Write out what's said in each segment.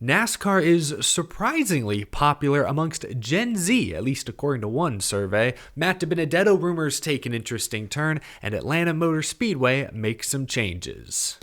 NASCAR is surprisingly popular amongst Gen Z, at least according to one survey. Matt DiBenedetto rumors take an interesting turn, and Atlanta Motor Speedway makes some changes.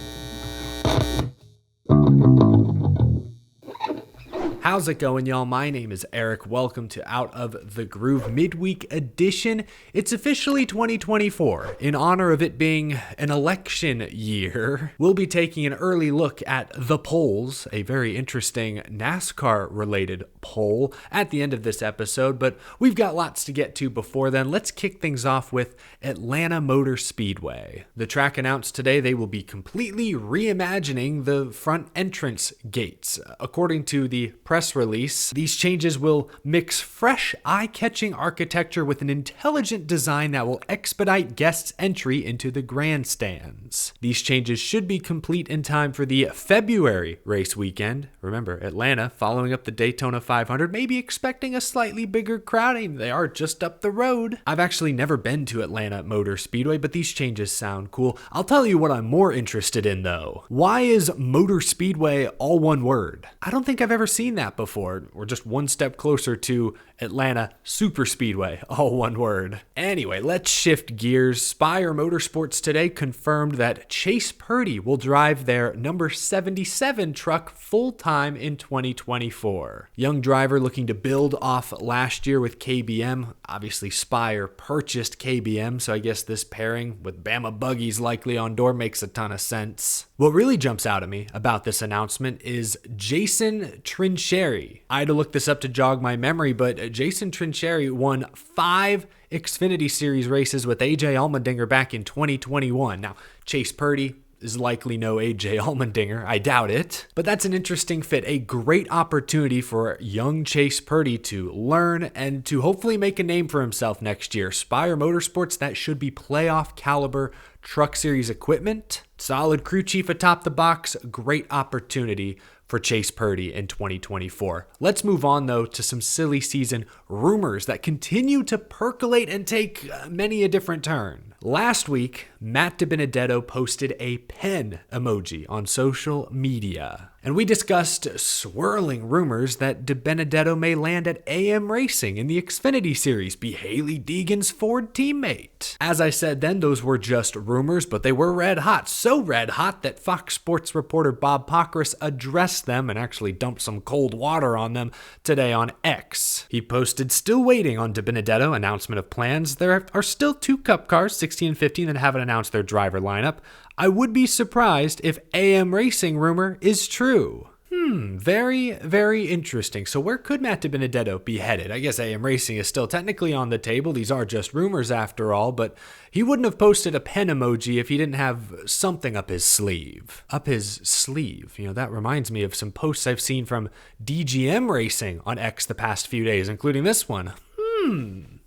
How's it going, y'all? My name is Eric. Welcome to Out of the Groove Midweek Edition. It's officially 2024. In honor of it being an election year, we'll be taking an early look at the polls, a very interesting NASCAR-related poll at the end of this episode, but we've got lots to get to before then. Let's kick things off with Atlanta Motor Speedway. The track announced today they will be completely reimagining the front entrance gates. According to the press release, these changes will mix fresh, eye-catching architecture with an intelligent design that will expedite guests' entry into the grandstands. These changes should be complete in time for the February race weekend. Remember, Atlanta, following up the Daytona 500, may be expecting a slightly bigger crowd. They are just up the road. I've actually never been to Atlanta Motor Speedway, but these changes sound cool. I'll tell you what I'm more interested in, though. Why is Motor Speedway all one word? I don't think I've ever seen that before. We're just one step closer to Atlanta Super Speedway, all one word. Anyway, let's shift gears. Spire Motorsports today confirmed that Chase Purdy will drive their number 77 truck full-time in 2024. Young driver looking to build off last year with KBM. Obviously, Spire purchased KBM, so I guess this pairing with Bama Buggies likely on door makes a ton of sense. What really jumps out at me about this announcement is Jason Trincheri. I had to look this up to jog my memory, but Jason Trincheri won 5 Xfinity Series races with AJ Allmendinger back in 2021. Now, Chase Purdy is likely no AJ Allmendinger. I doubt it. But that's an interesting fit. A great opportunity for young Chase Purdy to learn and to hopefully make a name for himself next year. Spire Motorsports, that should be playoff caliber truck series equipment. Solid crew chief atop the box. Great opportunity for Chase Purdy in 2024. Let's move on, though, to some silly season rumors that continue to percolate and take many a different turn. Last week, Matt DiBenedetto posted a pen emoji on social media, and we discussed swirling rumors that DiBenedetto may land at AM Racing in the Xfinity Series, be Hailie Deegan's Ford teammate. As I said then, those were just rumors, but they were red hot. So red hot that Fox Sports reporter Bob Pockrass addressed them and actually dumped some cold water on them today on X. He posted, "Still waiting on DiBenedetto announcement of plans. There are still 2 Cup cars, 16 and 15, that haven't announced their driver lineup. I would be surprised if AM Racing rumor is true." Very, very interesting. So where could Matt DiBenedetto be headed? I guess AM Racing is still technically on the table. These are just rumors after all, but he wouldn't have posted a pen emoji if he didn't have something up his sleeve. Up his sleeve. You know, that reminds me of some posts I've seen from DGM Racing on X the past few days, including this one.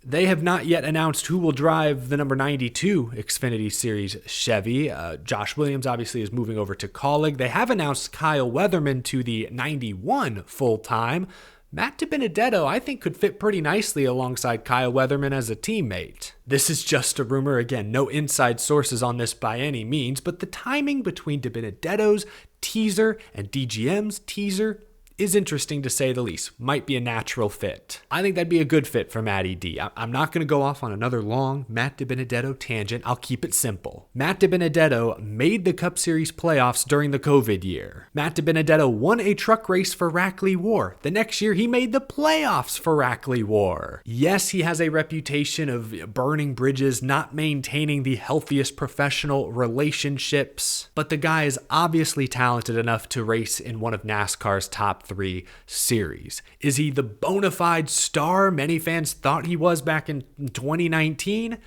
They have not yet announced who will drive the number 92 Xfinity Series Chevy. Josh Williams obviously is moving over to Colleague. They have announced Kyle Weatherman to the 91 full-time. Matt DiBenedetto, I think, could fit pretty nicely alongside Kyle Weatherman as a teammate. This is just a rumor. Again, no inside sources on this by any means, but the timing between DiBenedetto's teaser and DGM's teaser is interesting to say the least. Might be a natural fit. I think that'd be a good fit for Matty D. I'm not going to go off on another long Matt DiBenedetto tangent. I'll keep it simple. Matt DiBenedetto made the Cup Series playoffs during the COVID year. Matt DiBenedetto won a truck race for Rackley War. The next year, he made the playoffs for Rackley War. Yes, he has a reputation of burning bridges, not maintaining the healthiest professional relationships, but the guy is obviously talented enough to race in one of NASCAR's top 3 series. Is he the bona fide star many fans thought he was back in 2019?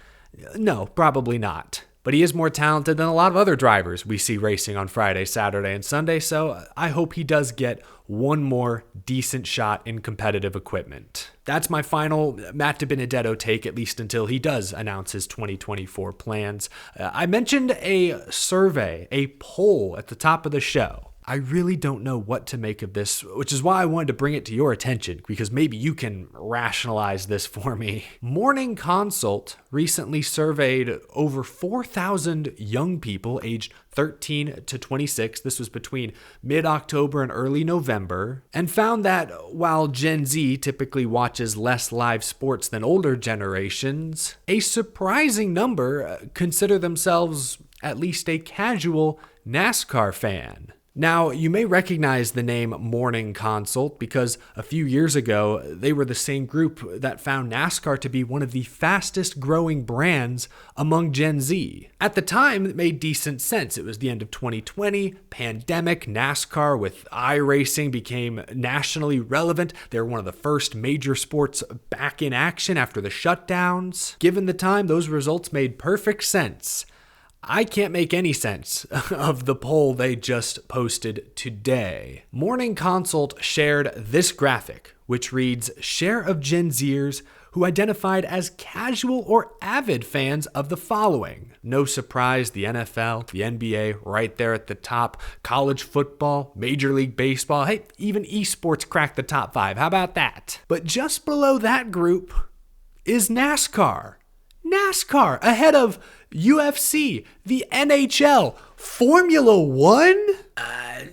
No, probably not. But he is more talented than a lot of other drivers we see racing on Friday, Saturday, and Sunday, so I hope he does get one more decent shot in competitive equipment. That's my final Matt DiBenedetto take, at least until he does announce his 2024 plans. I mentioned a survey, a poll at the top of the show. I really don't know what to make of this, which is why I wanted to bring it to your attention, because maybe you can rationalize this for me. Morning Consult recently surveyed over 4,000 young people aged 13 to 26. This was between mid-October and early November, and found that while Gen Z typically watches less live sports than older generations, a surprising number consider themselves at least a casual NASCAR fan. Now, you may recognize the name Morning Consult because a few years ago, they were the same group that found NASCAR to be one of the fastest growing brands among Gen Z. At the time, it made decent sense. It was the end of 2020, pandemic, NASCAR with iRacing became nationally relevant. They were one of the first major sports back in action after the shutdowns. Given the time, those results made perfect sense. I can't make any sense of the poll they just posted today. Morning Consult shared this graphic, which reads, share of Gen Zers who identified as casual or avid fans of the following. No surprise, the NFL, the NBA, right there at the top. College football, Major League Baseball, hey, even esports cracked the top 5. How about that? But just below that group is NASCAR. NASCAR ahead of UFC, the NHL, Formula One?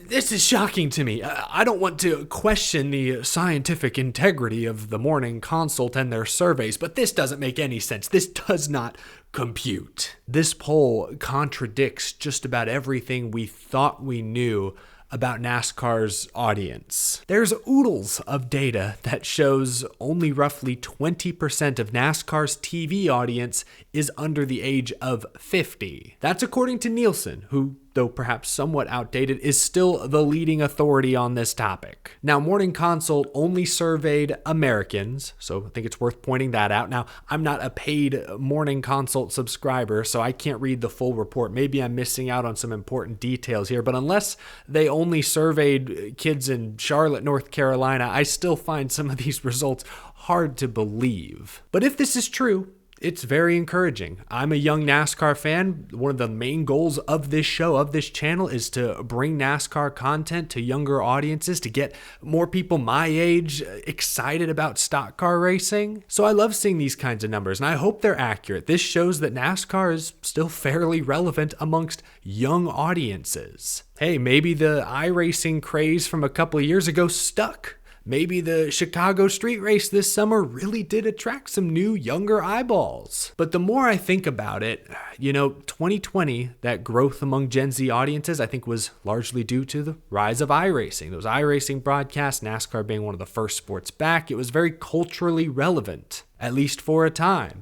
This is shocking to me. I don't want to question the scientific integrity of the Morning Consult and their surveys, but this doesn't make any sense. This does not compute. This poll contradicts just about everything we thought we knew about NASCAR's audience. There's oodles of data that shows only roughly 20% of NASCAR's TV audience is under the age of 50. That's according to Nielsen, who, though perhaps somewhat outdated, is still the leading authority on this topic. Now, Morning Consult only surveyed Americans, so I think it's worth pointing that out. Now, I'm not a paid Morning Consult subscriber, so I can't read the full report. Maybe I'm missing out on some important details here, but unless they only surveyed kids in Charlotte, North Carolina, I still find some of these results hard to believe. But if this is true, it's very encouraging. I'm a young NASCAR fan. One of the main goals of this show, of this channel, is to bring NASCAR content to younger audiences, to get more people my age excited about stock car racing. So I love seeing these kinds of numbers, and I hope they're accurate. This shows that NASCAR is still fairly relevant amongst young audiences. Hey, maybe the iRacing craze from a couple of years ago stuck. Maybe the Chicago street race this summer really did attract some new, younger eyeballs. But the more I think about it, 2020, that growth among Gen Z audiences, I think was largely due to the rise of iRacing. Those iRacing broadcasts, NASCAR being one of the first sports back, it was very culturally relevant, at least for a time.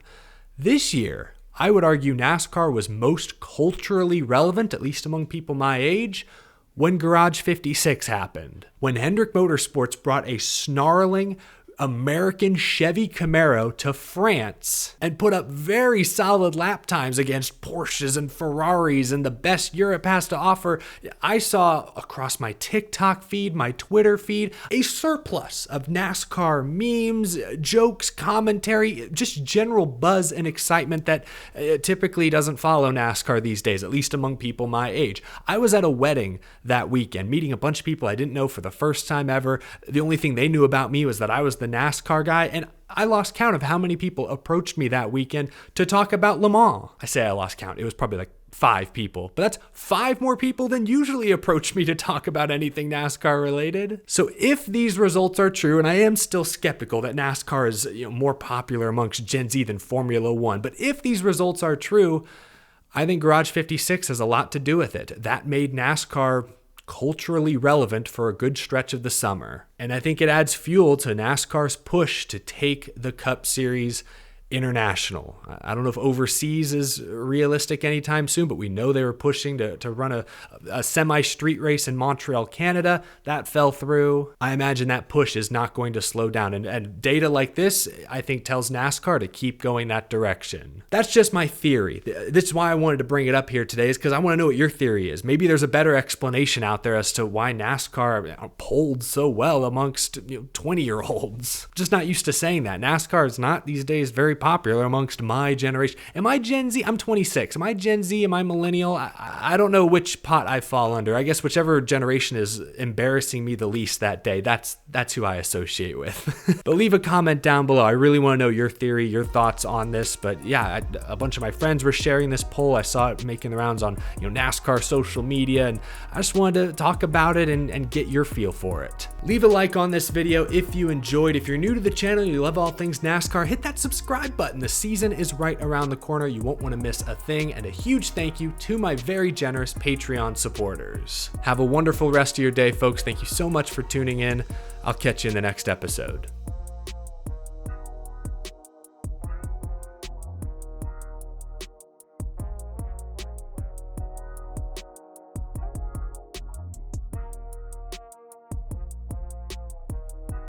This year, I would argue NASCAR was most culturally relevant, at least among people my age, when Garage 56 happened. When Hendrick Motorsports brought a snarling American Chevy Camaro to France and put up very solid lap times against Porsches and Ferraris and the best Europe has to offer, I saw across my TikTok feed, my Twitter feed, a surplus of NASCAR memes, jokes, commentary, just general buzz and excitement that typically doesn't follow NASCAR these days, at least among people my age. I was at a wedding that weekend, meeting a bunch of people I didn't know for the first time ever. The only thing they knew about me was that I was the NASCAR guy, and I lost count of how many people approached me that weekend to talk about Le Mans. I say I lost count. It was probably like 5 people, but that's 5 more people than usually approach me to talk about anything NASCAR related. So if these results are true, and I am still skeptical that NASCAR is more popular amongst Gen Z than Formula One, but if these results are true, I think Garage 56 has a lot to do with it. That made NASCAR culturally relevant for a good stretch of the summer. And I think it adds fuel to NASCAR's push to take the Cup Series international. I don't know if overseas is realistic anytime soon, but we know they were pushing to run a semi-street race in Montreal, Canada. That fell through. I imagine that push is not going to slow down. And data like this, I think, tells NASCAR to keep going that direction. That's just my theory. This is why I wanted to bring it up here today, is because I want to know what your theory is. Maybe there's a better explanation out there as to why NASCAR polled so well amongst 20-year-olds. Just not used to saying that. NASCAR is not these days very very popular amongst my generation. Am I Gen Z? I'm 26. Am I Gen Z? Am I millennial? I don't know which pot I fall under. I guess whichever generation is embarrassing me the least that day, that's who I associate with. But leave a comment down below. I really want to know your theory, your thoughts on this. But yeah, a bunch of my friends were sharing this poll. I saw it making the rounds on NASCAR social media, and I just wanted to talk about it and get your feel for it. Leave a like on this video if you enjoyed. If you're new to the channel and you love all things NASCAR, hit that subscribe button. The season is right around the corner. You won't want to miss a thing. And a huge thank you to my very generous Patreon supporters. Have a wonderful rest of your day, folks. Thank you so much for tuning in. I'll catch you in the next episode.